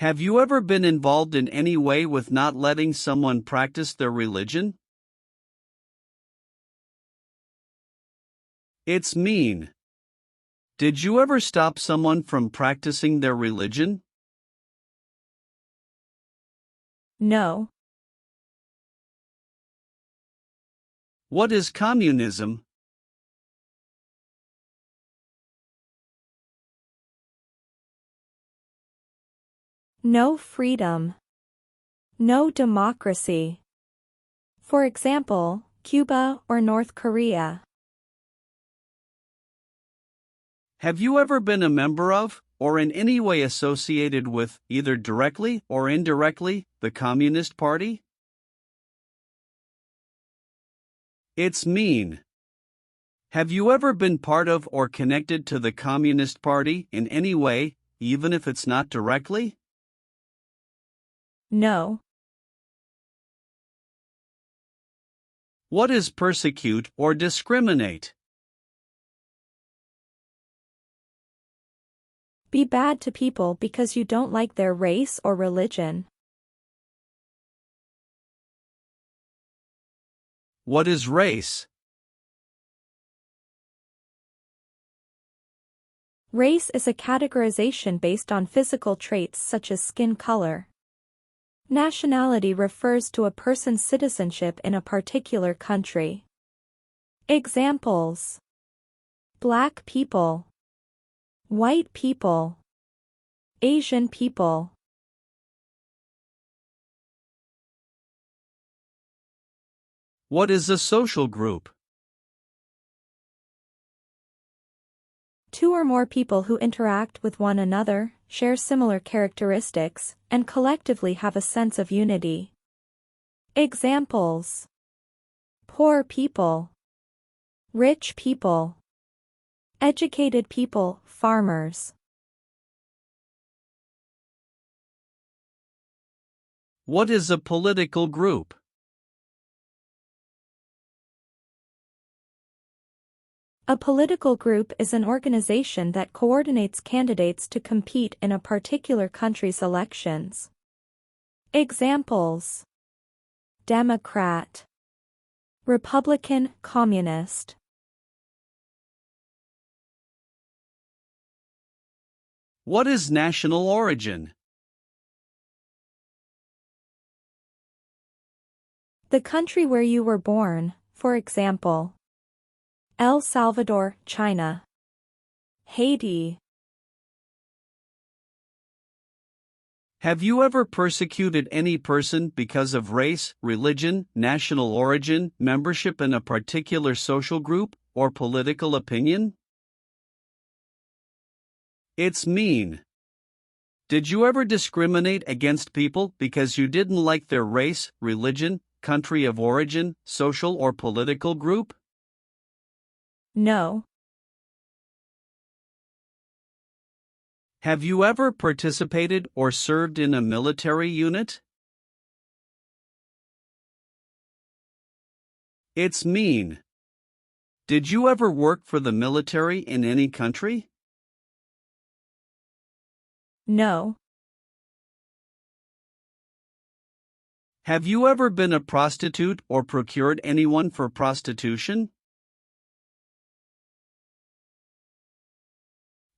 Have you ever been involved in any way with not letting someone practice their religion? It's mean. Did you ever stop someone from practicing their religion? No. What is communism? No freedom. No democracy. For example, Cuba or North Korea. Have you ever been a member of, or in any way associated with, either directly or indirectly, the Communist Party? It's mean. Have you ever been part of or connected to the Communist Party in any way, even if it's not directly? No. What is persecute or discriminate? Be bad to people because you don't like their race or religion. What is race? Race is a categorization based on physical traits such as skin color. Nationality refers to a person's citizenship in a particular country. Examples: Black people, white people, Asian people. What is a social group? Two or more people who interact with one another, share similar characteristics, and collectively have a sense of unity. Examples: poor people, rich people, educated people, farmers. What is a political group? A political group is an organization that coordinates candidates to compete in a particular country's elections. Examples: Democrat, Republican, Communist. What is national origin? The country where you were born, for example, El Salvador, China, Haiti. Have you ever persecuted any person because of race, religion, national origin, membership in a particular social group, or political opinion? It's mean. Did you ever discriminate against people because you didn't like their race, religion, country of origin, social or political group? No. Have you ever participated or served in a military unit? It's mean. Did you ever work for the military in any country? No. Have you ever been a prostitute or procured anyone for prostitution?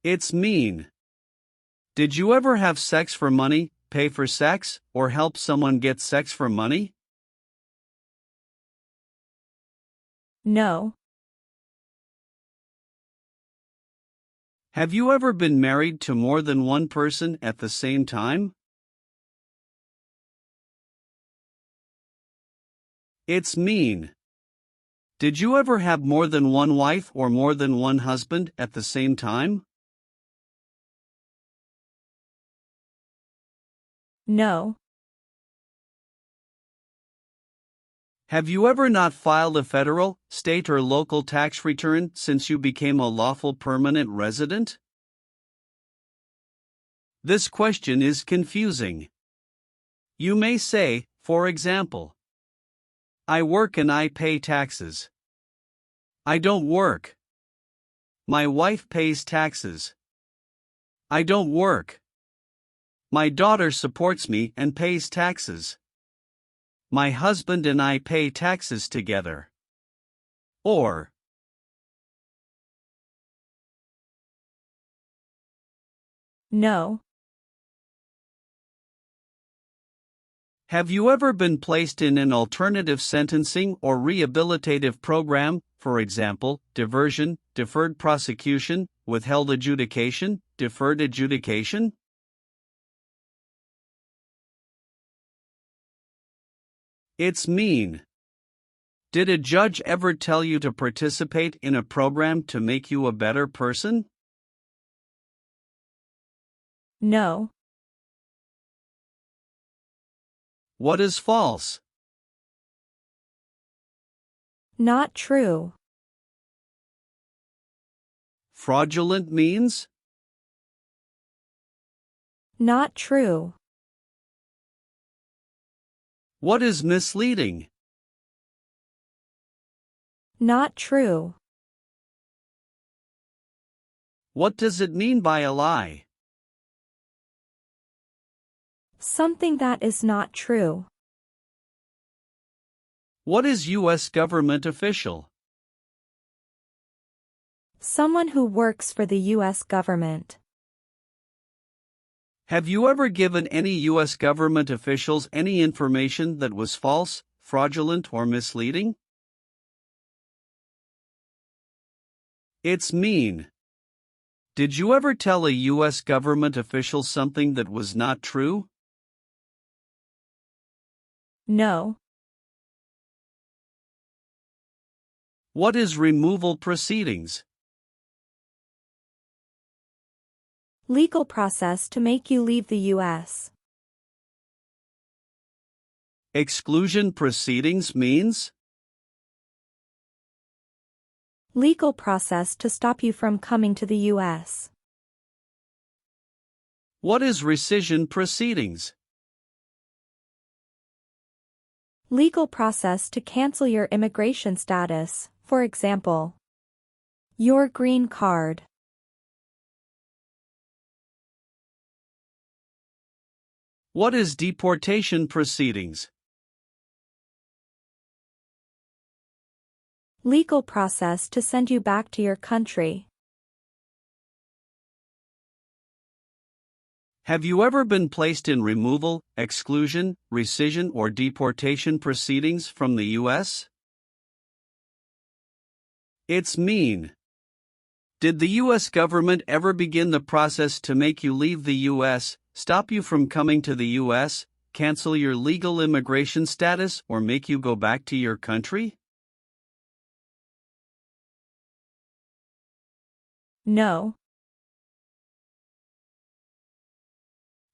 It's mean. Did you ever have sex for money, pay for sex, or help someone get sex for money? No. Have you ever been married to more than one person at the same time? It's mean. Did you ever have more than one wife or more than one husband at the same time? No. Have you ever not filed a federal, state or local tax return since you became a lawful permanent resident? This question is confusing. You may say, for example, I work and I pay taxes. I don't work. My wife pays taxes. I don't work. My daughter supports me and pays taxes. My husband and I pay taxes together. Or, No. have you ever been placed in an alternative sentencing or rehabilitative program, for example, diversion, deferred prosecution, withheld adjudication, deferred adjudication? It's mean. Did a judge ever tell you to participate in a program to make you a better person? No. What is false? Not true. Fraudulent means? Not true. What is misleading? Not true. What does it mean by a lie? Something that is not true. What is U.S. government official? Someone who works for the U.S. government. Have you ever given any U.S. government officials any information that was false, fraudulent, or misleading? It's mean. Did you ever tell a U.S. government official something that was not true? No. What is removal proceedings? Legal process to make you leave the U.S. Exclusion proceedings means? Legal process to stop you from coming to the U.S. What is rescission proceedings? Legal process to cancel your immigration status, for example, your green card. What is deportation proceedings? Legal process to send you back to your country. Have you ever been placed in removal, exclusion, rescission, or deportation proceedings from the U.S.? It's mean. Did the U.S. government ever begin the process to make you leave the U.S., stop you from coming to the U.S., cancel your legal immigration status, or make you go back to your country? No.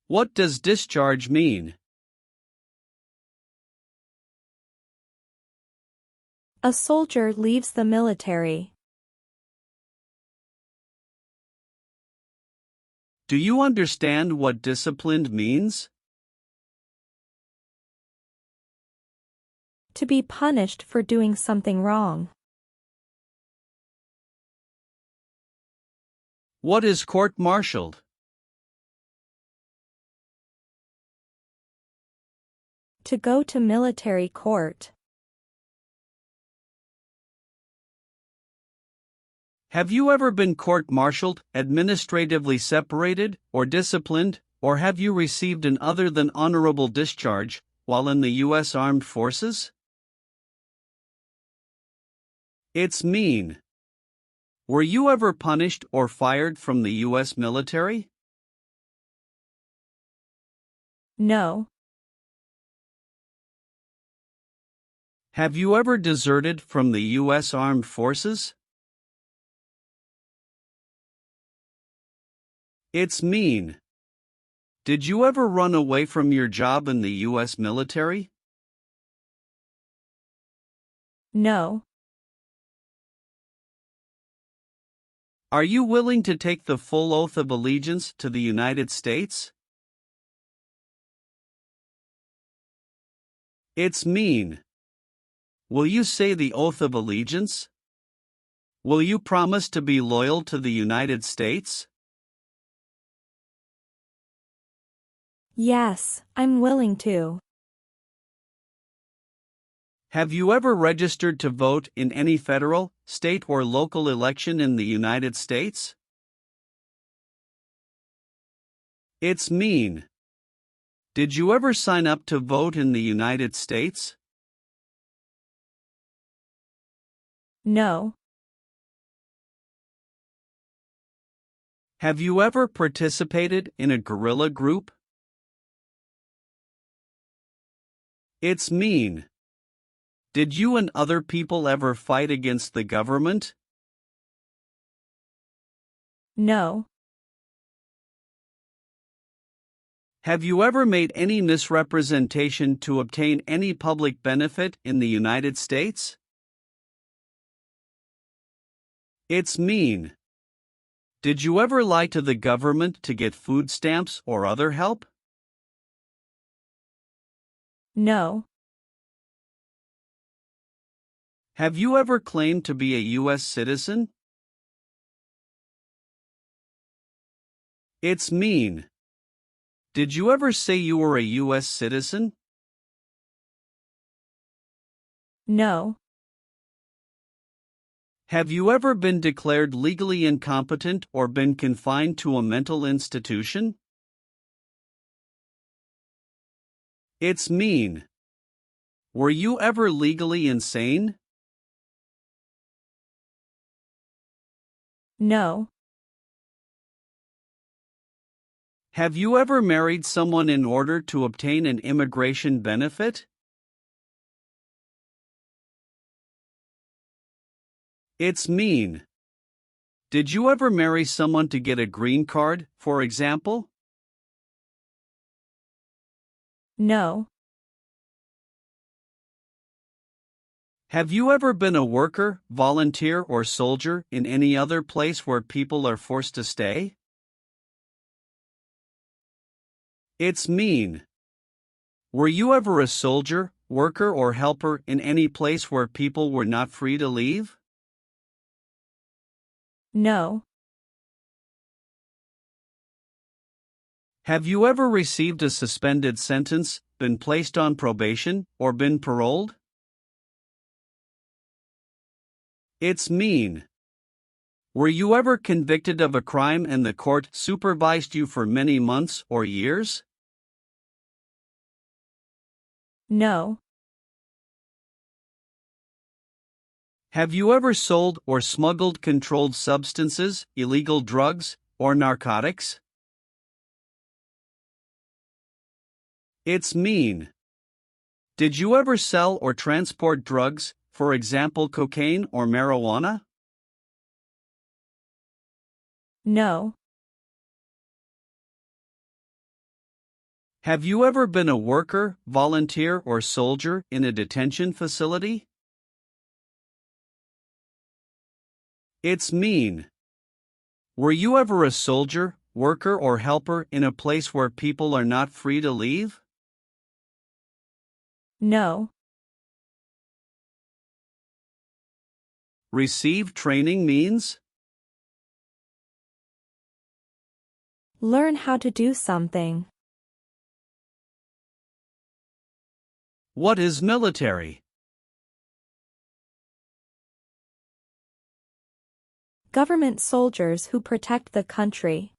What does discharge mean? A soldier leaves the military. Do you understand what disciplined means? To be punished for doing something wrong. What is court-martialed? To go to military court. Have you ever been court-martialed, administratively separated, or disciplined, or have you received an other than honorable discharge while in the U.S. Armed Forces? It's mean. Were you ever punished or fired from the U.S. military? No. Have you ever deserted from the U.S. Armed Forces? It's mean. Did you ever run away from your job in the U.S. military? No. Are you willing to take the full oath of allegiance to the United States? It's mean. Will you say the oath of allegiance? Will you promise to be loyal to the United States? Yes, I'm willing to. Have you ever registered to vote in any federal, state, or local election in the United States? It's mean. Did you ever sign up to vote in the United States? No. Have you ever participated in a guerrilla group? It's mean. Did you and other people ever fight against the government? No. Have you ever made any misrepresentation to obtain any public benefit in the United States? It's mean. Did you ever lie to the government to get food stamps or other help? No. Have you ever claimed to be a U.S. citizen? It's mean. Did you ever say you were a U.S. citizen? No. Have you ever been declared legally incompetent or been confined to a mental institution? It's mean. Were you ever legally insane? No. Have you ever married someone in order to obtain an immigration benefit? It's mean. Did you ever marry someone to get a green card, for example? No. Have you ever been a worker, volunteer, or soldier in any other place where people are forced to stay? It's mean. Were you ever a soldier, worker, or helper in any place where people were not free to leave? No. Have you ever received a suspended sentence, been placed on probation, or been paroled? It's mean. Were you ever convicted of a crime and the court supervised you for many months or years? No. Have you ever sold or smuggled controlled substances, illegal drugs, or narcotics? It's mean. Did you ever sell or transport drugs, for example cocaine or marijuana? No. Have you ever been a worker, volunteer, or soldier in a detention facility? It's mean. Were you ever a soldier, worker, or helper in a place where people are not free to leave? No. Receive training means? Learn how to do something. What is military? Government soldiers who protect the country.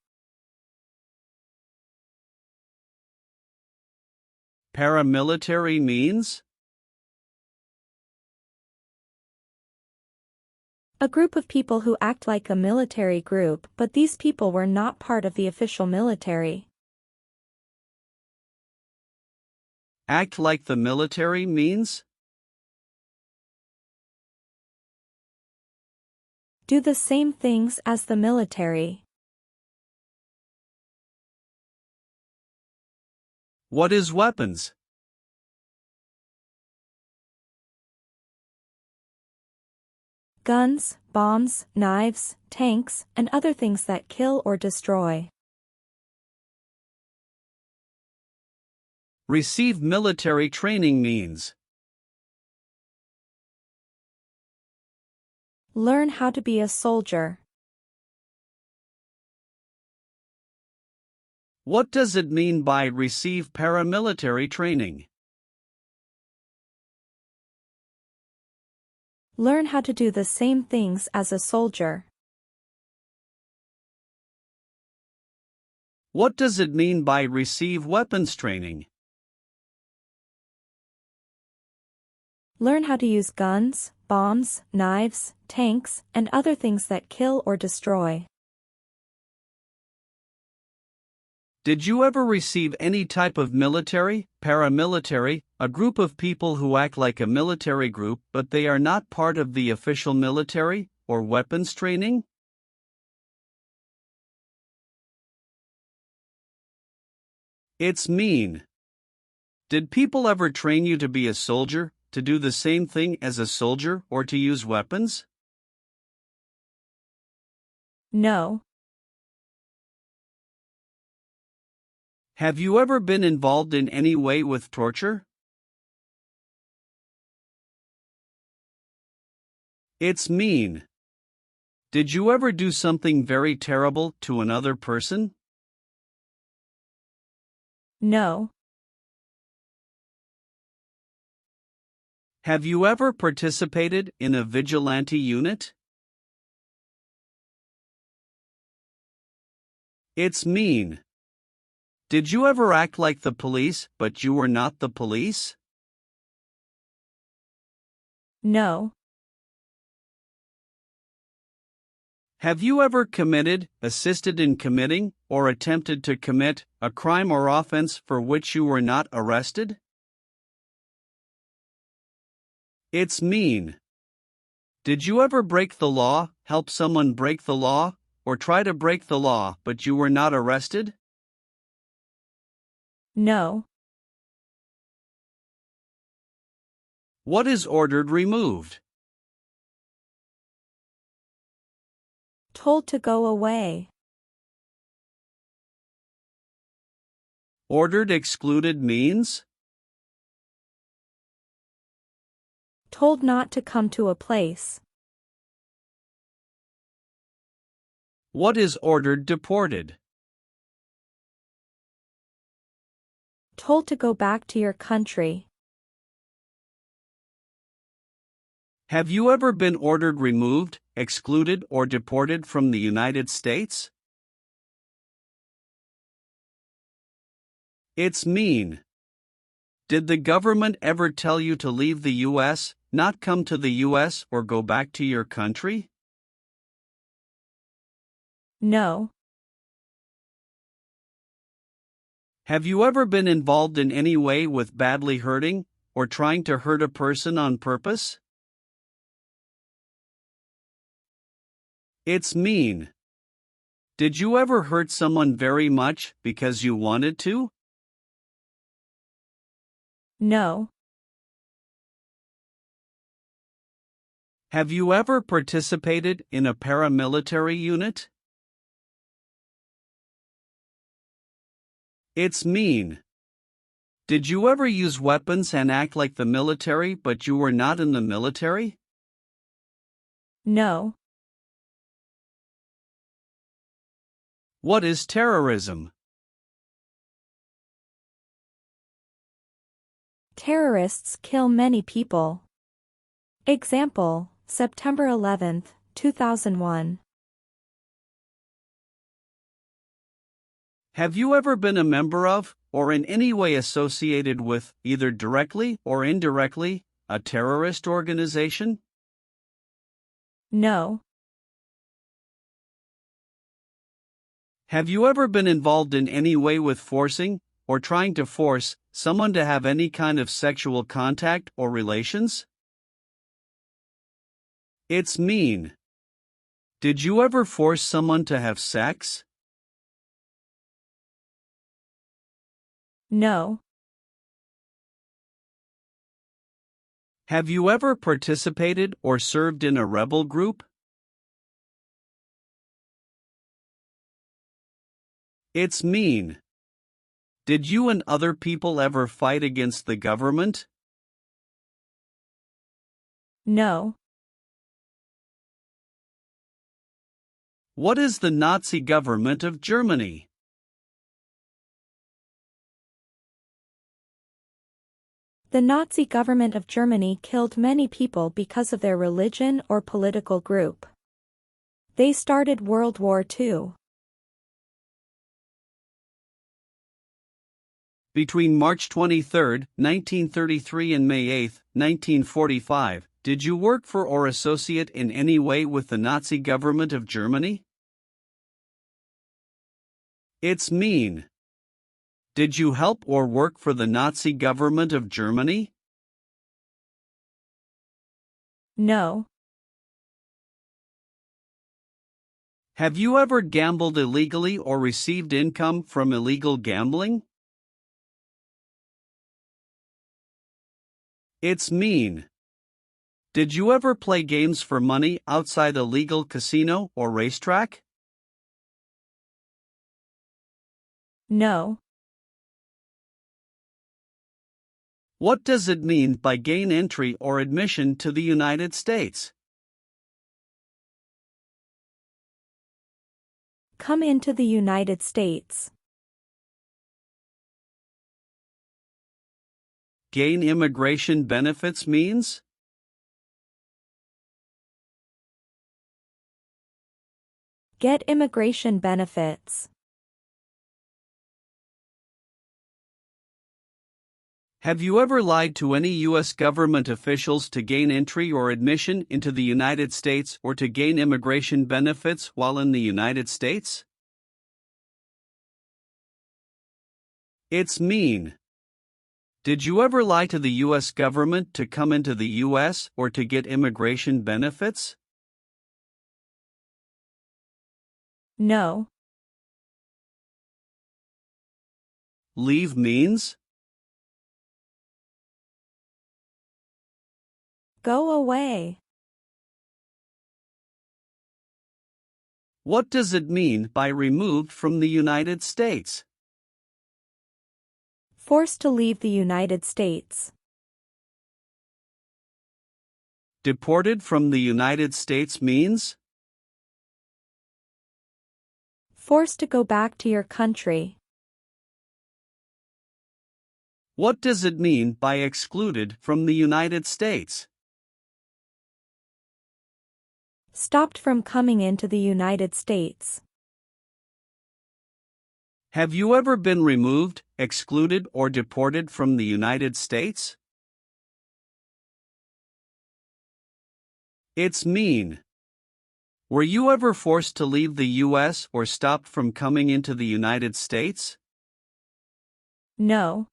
Paramilitary means? A group of people who act like a military group, but these people were not part of the official military. Act like the military means? Do the same things as the military. What is weapons? Guns, bombs, knives, tanks, and other things that kill or destroy. Receive military training means? Learn how to be a soldier. What does it mean by receive paramilitary training? Learn how to do the same things as a soldier. What does it mean by receive weapons training? Learn how to use guns, bombs, knives, tanks, and other things that kill or destroy. Did you ever receive any type of military, paramilitary, a group of people who act like a military group but they are not part of the official military, or weapons training? It's mean. Did people ever train you to be a soldier, to do the same thing as a soldier, or to use weapons? No. Have you ever been involved in any way with torture? It's mean. Did you ever do something very terrible to another person? No. Have you ever participated in a vigilante unit? It's mean. Did you ever act like the police but you were not the police? No. Have you ever committed, assisted in committing, or attempted to commit a crime or offense for which you were not arrested? It's mean. Did you ever break the law, help someone break the law, or try to break the law but you were not arrested? No. What is ordered removed? Told to go away. Ordered excluded means? Told not to come to a place. What is ordered deported? Told to go back to your country. Have you ever been ordered removed, excluded, or deported from the United States? It's mean. Did the government ever tell you to leave the U.S., not come to the U.S., or go back to your country? No. Have you ever been involved in any way with badly hurting, or trying to hurt a person on purpose? It's mean. Did you ever hurt someone very much because you wanted to? No. Have you ever participated in a paramilitary unit? It's mean. Did you ever use weapons and act like the military but you were not in the military? No. What is terrorism? Terrorists kill many people. Example, September 11, 2001. Have you ever been a member of, or in any way associated with, either directly or indirectly, a terrorist organization? No. Have you ever been involved in any way with forcing, or trying to force, someone to have any kind of sexual contact or relations? It's mean. Did you ever force someone to have sex? No. Have you ever participated or served in a rebel group? It's mean. Did you and other people ever fight against the government? No. What is the Nazi government of Germany? The Nazi government of Germany killed many people because of their religion or political group. They started World War II. Between March 23, 1933 and May 8, 1945, did you work for or associate in any way with the Nazi government of Germany? It's mean. Did you help or work for the Nazi government of Germany? No. Have you ever gambled illegally or received income from illegal gambling? It's mean. Did you ever play games for money outside a legal casino or racetrack? No. What does it mean by gain entry or admission to the United States? Come into the United States. Gain immigration benefits means? Get immigration benefits. Have you ever lied to any U.S. government officials to gain entry or admission into the United States or to gain immigration benefits while in the United States? It's mean. Did you ever lie to the U.S. government to come into the U.S. or to get immigration benefits? No. Leave means? Go away. What does it mean by removed from the United States? Forced to leave the United States. Deported from the United States means? Forced to go back to your country. What does it mean by excluded from the United States? Stopped from coming into the United States. Have you ever been removed, excluded, or deported from the United States? It's mean. Were you ever forced to leave the U.S. or stopped from coming into the United States? No.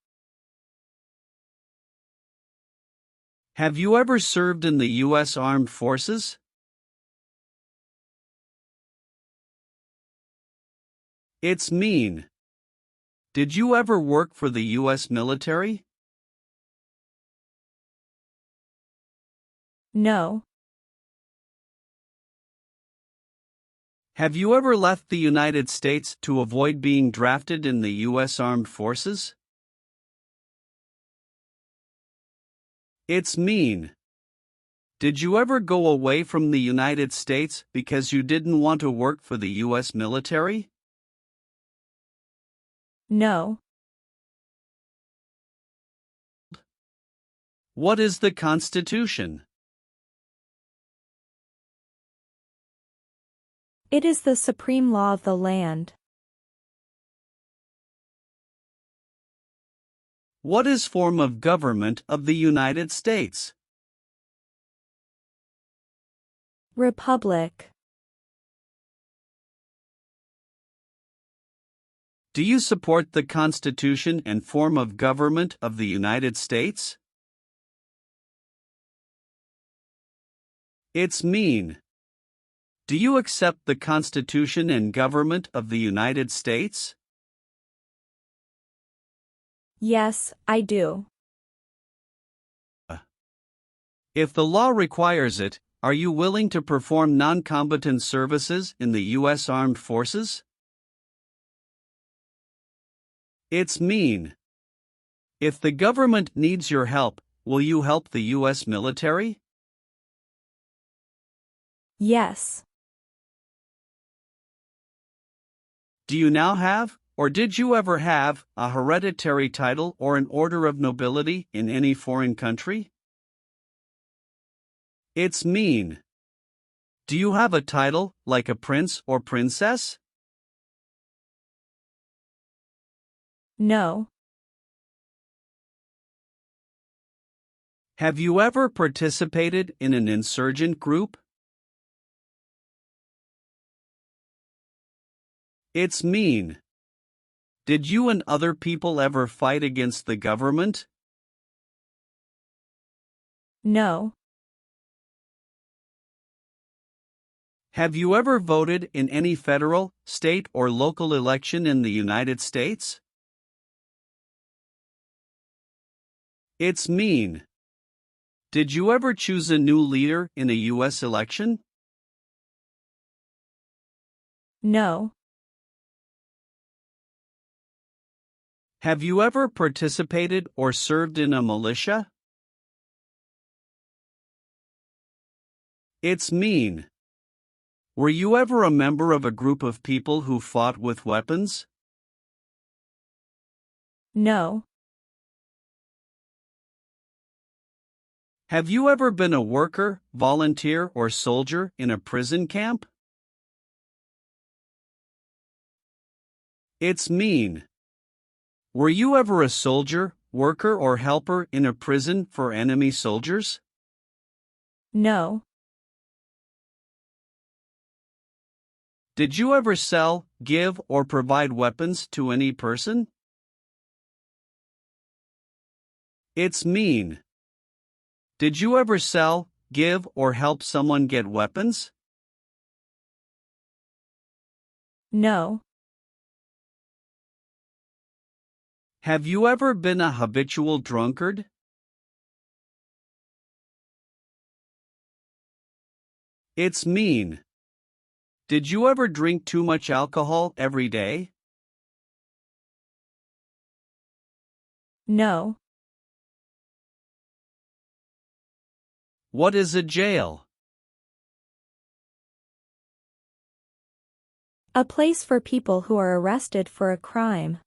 Have you ever served in the U.S. Armed Forces? It's mean. Did you ever work for the U.S. military? No. Have you ever left the United States to avoid being drafted in the U.S. Armed Forces? It's mean. Did you ever go away from the United States because you didn't want to work for the U.S. military? No. What is the Constitution? It is the supreme law of the land. What is form of government of the United States? Republic. Do you support the Constitution and form of government of the United States? It's mean. Do you accept the Constitution and government of the United States? Yes, I do. If the law requires it, are you willing to perform non-combatant services in the U.S. Armed Forces? It's mean. If the government needs your help, will you help the U.S. military? Yes. Do you now have, or did you ever have a hereditary title or an order of nobility in any foreign country? It's mean. Do you have a title, like a prince or princess? No. Have you ever participated in an insurgent group? It's mean. Did you and other people ever fight against the government? No. Have you ever voted in any federal, state, or local election in the United States? It's mean. Did you ever choose a new leader in a U.S. election? No. Have you ever participated or served in a militia? It's mean. Were you ever a member of a group of people who fought with weapons? No. Have you ever been a worker, volunteer, or soldier in a prison camp? It's mean. Were you ever a soldier, worker, or helper in a prison for enemy soldiers? No. Did you ever sell, give, or provide weapons to any person? It's mean. Did you ever sell, give, or help someone get weapons? No. Have you ever been a habitual drunkard? It's mean. Did you ever drink too much alcohol every day? No. What is a jail? A place for people who are arrested for a crime.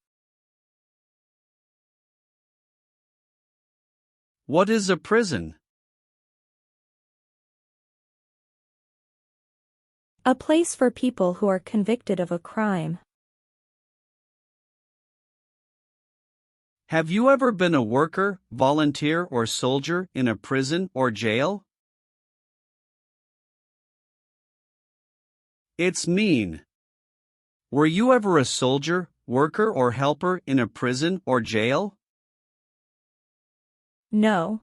What is a prison? A place for people who are convicted of a crime. Have you ever been a worker, volunteer, or soldier in a prison or jail? It's mean. Were you ever a soldier, worker, or helper in a prison or jail? No.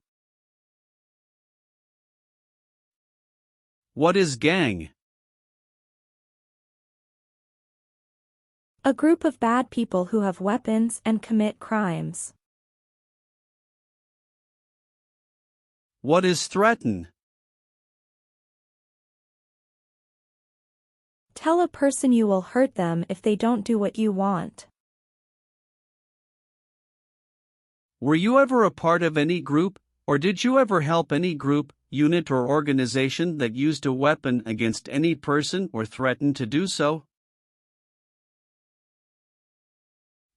What is gang? A group of bad people who have weapons and commit crimes. What is threaten? Tell a person you will hurt them if they don't do what you want. Were you ever a part of any group, or did you ever help any group, unit, or organization that used a weapon against any person or threatened to do so?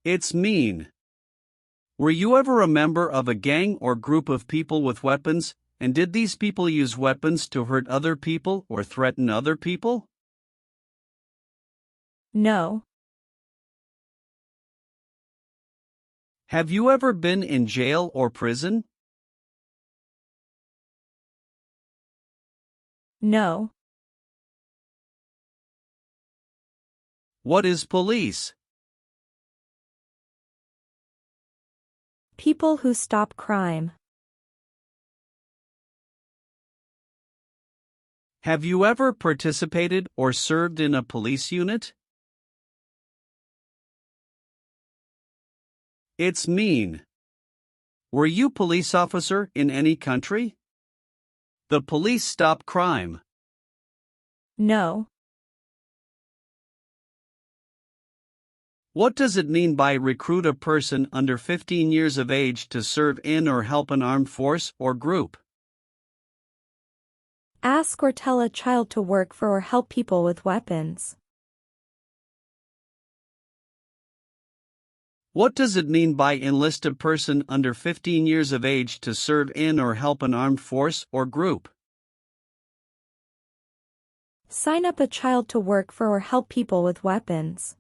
It's mean. Were you ever a member of a gang or group of people with weapons, and did these people use weapons to hurt other people or threaten other people? No. Have you ever been in jail or prison? No. What is police? People who stop crime. Have you ever participated or served in a police unit? It's mean. Were you police officer in any country? The police stop crime. No. What does it mean by recruit a person under 15 years of age to serve in or help an armed force or group? Ask or tell a child to work for or help people with weapons. What does it mean by enlist a person under 15 years of age to serve in or help an armed force or group? Sign up a child to work for or help people with weapons.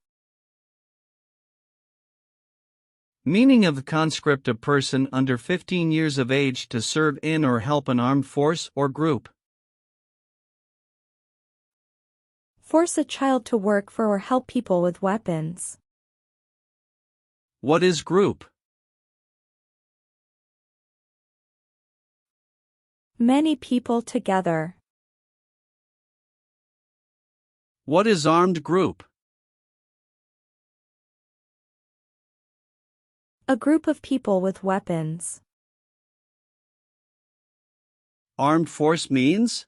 Meaning of the conscript: a person under 15 years of age to serve in or help an armed force or group. Force a child to work for or help people with weapons. What is group? Many people together. What is armed group? A group of people with weapons. Armed force means?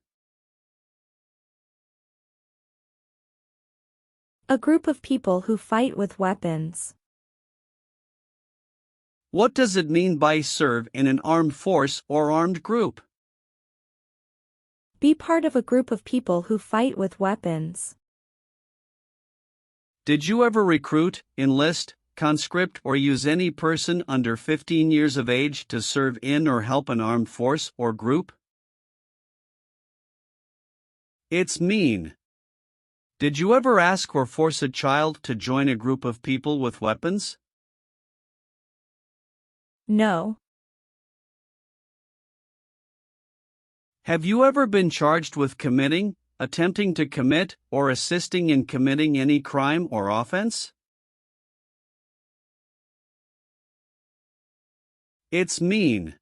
A group of people who fight with weapons. What does it mean by serve in an armed force or armed group? Be part of a group of people who fight with weapons. Did you ever recruit, enlist, conscript, or use any person under 15 years of age to serve in or help an armed force or group? It's mean. Did you ever ask or force a child to join a group of people with weapons? No. Have you ever been charged with committing, attempting to commit, or assisting in committing any crime or offense? It's mean.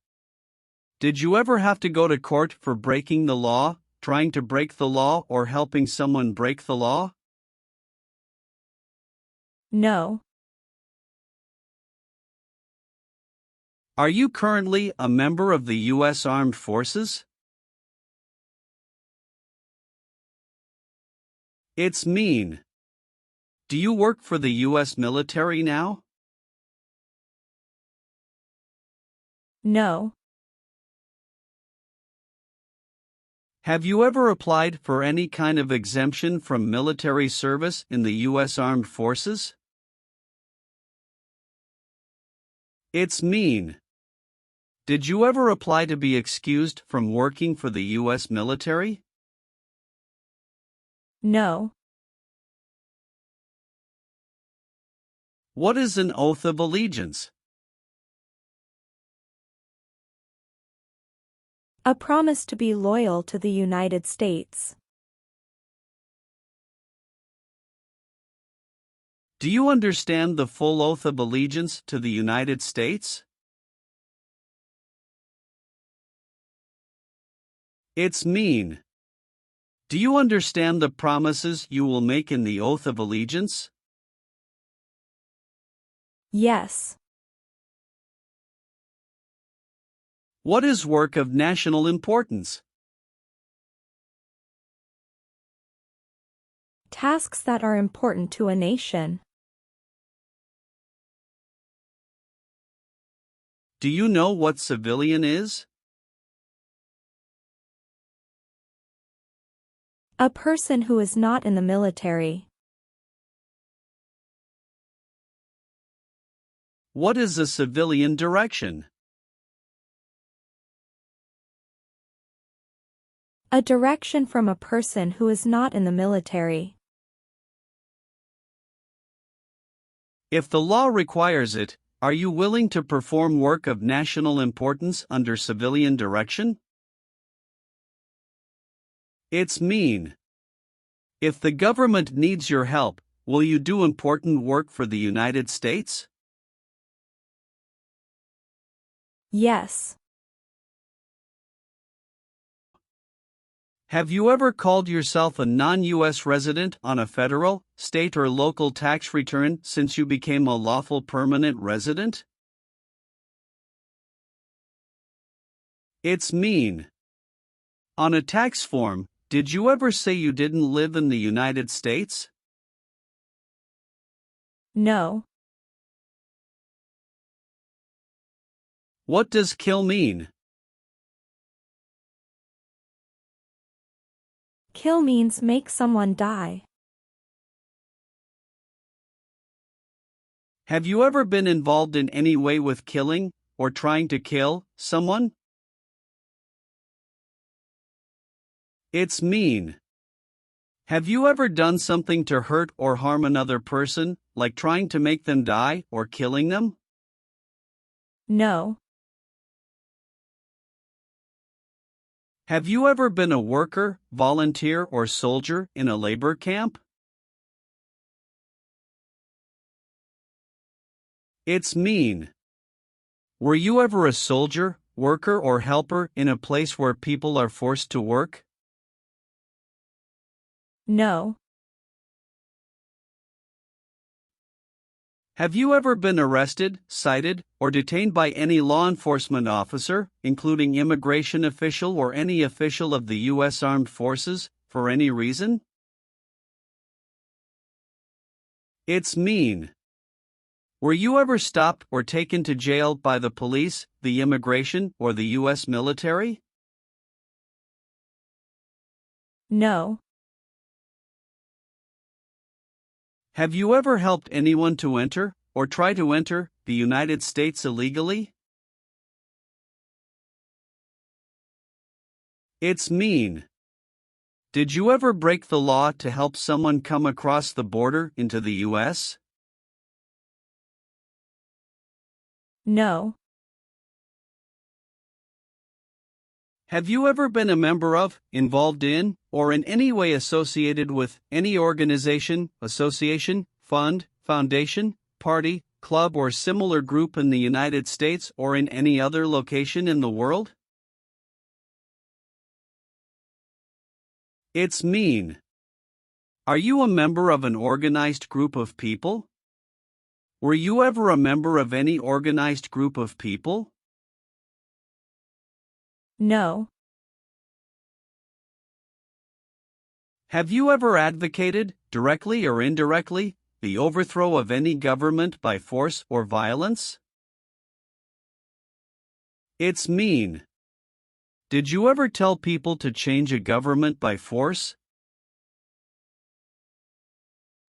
Did you ever have to go to court for breaking the law, trying to break the law, or helping someone break the law? No. Are you currently a member of the U.S. Armed Forces? It's mean. Do you work for the U.S. military now? No. Have you ever applied for any kind of exemption from military service in the U.S. Armed Forces? It's mean. Did you ever apply to be excused from working for the U.S. military? No. What is an oath of allegiance? A promise to be loyal to the United States. Do you understand the full oath of allegiance to the United States? It's mean. Do you understand the promises you will make in the oath of allegiance? Yes. What is work of national importance? Tasks that are important to a nation. Do you know what civilian is? A person who is not in the military. What is a civilian direction? A direction from a person who is not in the military. If the law requires it, are you willing to perform work of national importance under civilian direction? It's mean. If the government needs your help, will you do important work for the United States? Yes. Have you ever called yourself a non-U.S. resident on a federal, state, or local tax return since you became a lawful permanent resident? It's mean. On a tax form, did you ever say you didn't live in the United States? No. What does kill mean? Kill means make someone die. Have you ever been involved in any way with killing, or trying to kill, someone? It's mean. Have you ever done something to hurt or harm another person, like trying to make them die or killing them? No. Have you ever been a worker, volunteer, or soldier in a labor camp? It's mean. Were you ever a soldier, worker, or helper in a place where people are forced to work? No. Have you ever been arrested, cited, or detained by any law enforcement officer, including immigration official or any official of the U.S. Armed Forces, for any reason? It's mean. Were you ever stopped or taken to jail by the police, the immigration, or the U.S. military? No. Have you ever helped anyone to enter, or try to enter, the United States illegally? It's mean. Did you ever break the law to help someone come across the border into the U.S.? No. Have you ever been a member of, involved in, or in any way associated with any organization, association, fund, foundation, party, club, or similar group in the United States or in any other location in the world? It's mean. Are you a member of an organized group of people? Were you ever a member of any organized group of people? No. Have you ever advocated, directly or indirectly, the overthrow of any government by force or violence? It's mean. Did you ever tell people to change a government by force?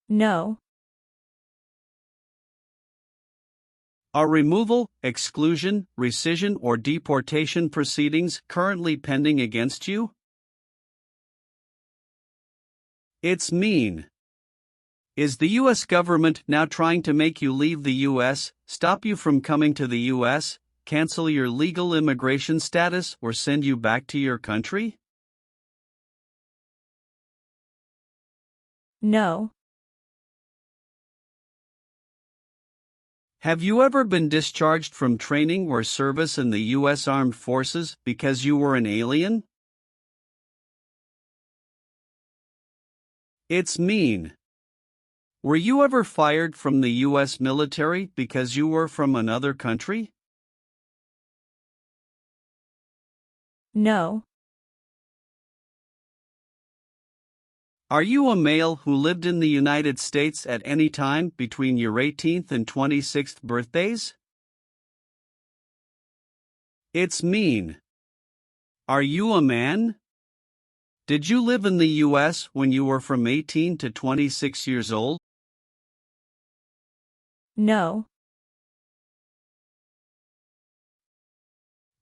No. Are removal, exclusion, rescission, or deportation proceedings currently pending against you? It's mean. Is the U.S. government now trying to make you leave the U.S., stop you from coming to the U.S., cancel your legal immigration status, or send you back to your country? No. Have you ever been discharged from training or service in the U.S. Armed Forces because you were an alien? It's mean. Were you ever fired from the U.S. military because you were from another country? No. Are you a male who lived in the United States at any time between your 18th and 26th birthdays? It's mean. Are you a man? Did you live in the U.S. when you were from 18 to 26 years old? No.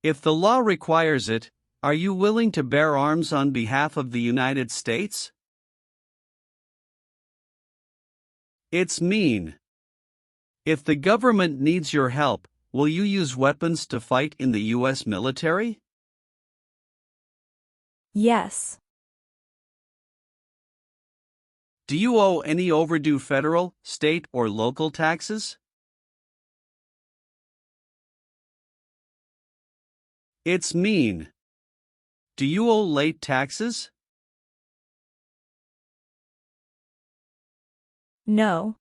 If the law requires it, are you willing to bear arms on behalf of the United States? It's mean. If the government needs your help, will you use weapons to fight in the U.S. military? Yes. Do you owe any overdue federal, state, or local taxes? It's mean. Do you owe late taxes? No.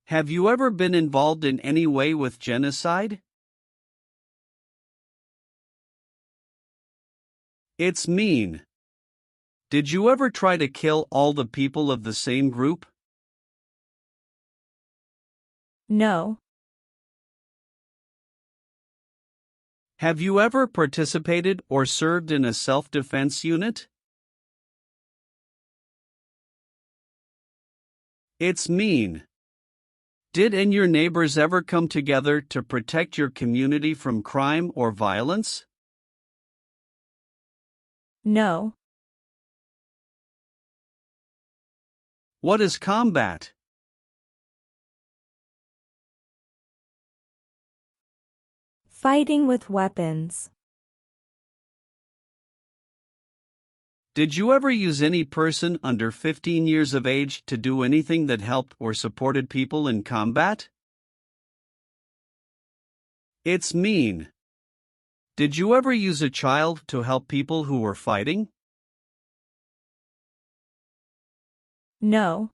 Have you ever been involved in any way with genocide? It's mean. Did you ever try to kill all the people of the same group? No. Have you ever participated or served in a self-defense unit? It's mean. Did and your neighbors ever come together to protect your community from crime or violence? No. What is combat? Fighting with weapons. Did you ever use any person under 15 years of age to do anything that helped or supported people in combat? It's mean. Did you ever use a child to help people who were fighting? No.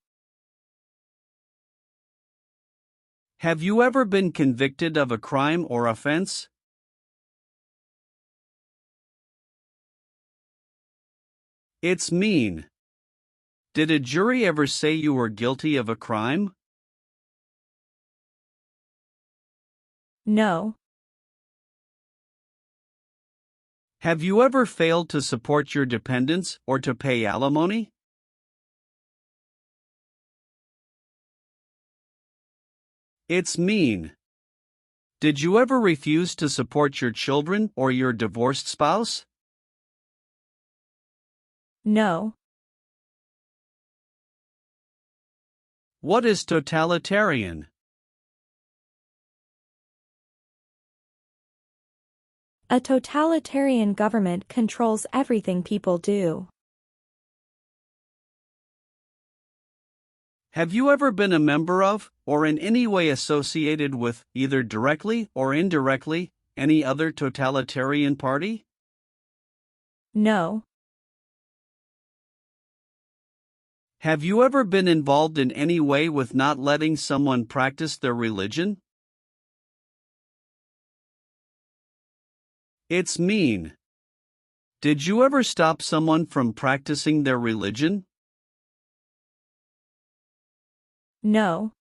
Have you ever been convicted of a crime or offense? It's mean. Did a jury ever say you were guilty of a crime? No. Have you ever failed to support your dependents or to pay alimony? It's mean. Did you ever refuse to support your children or your divorced spouse? No. What is totalitarian? A totalitarian government controls everything people do. Have you ever been a member of, or in any way associated with, either directly or indirectly, any other totalitarian party? No. Have you ever been involved in any way with not letting someone practice their religion? It's mean. Did you ever stop someone from practicing their religion? No.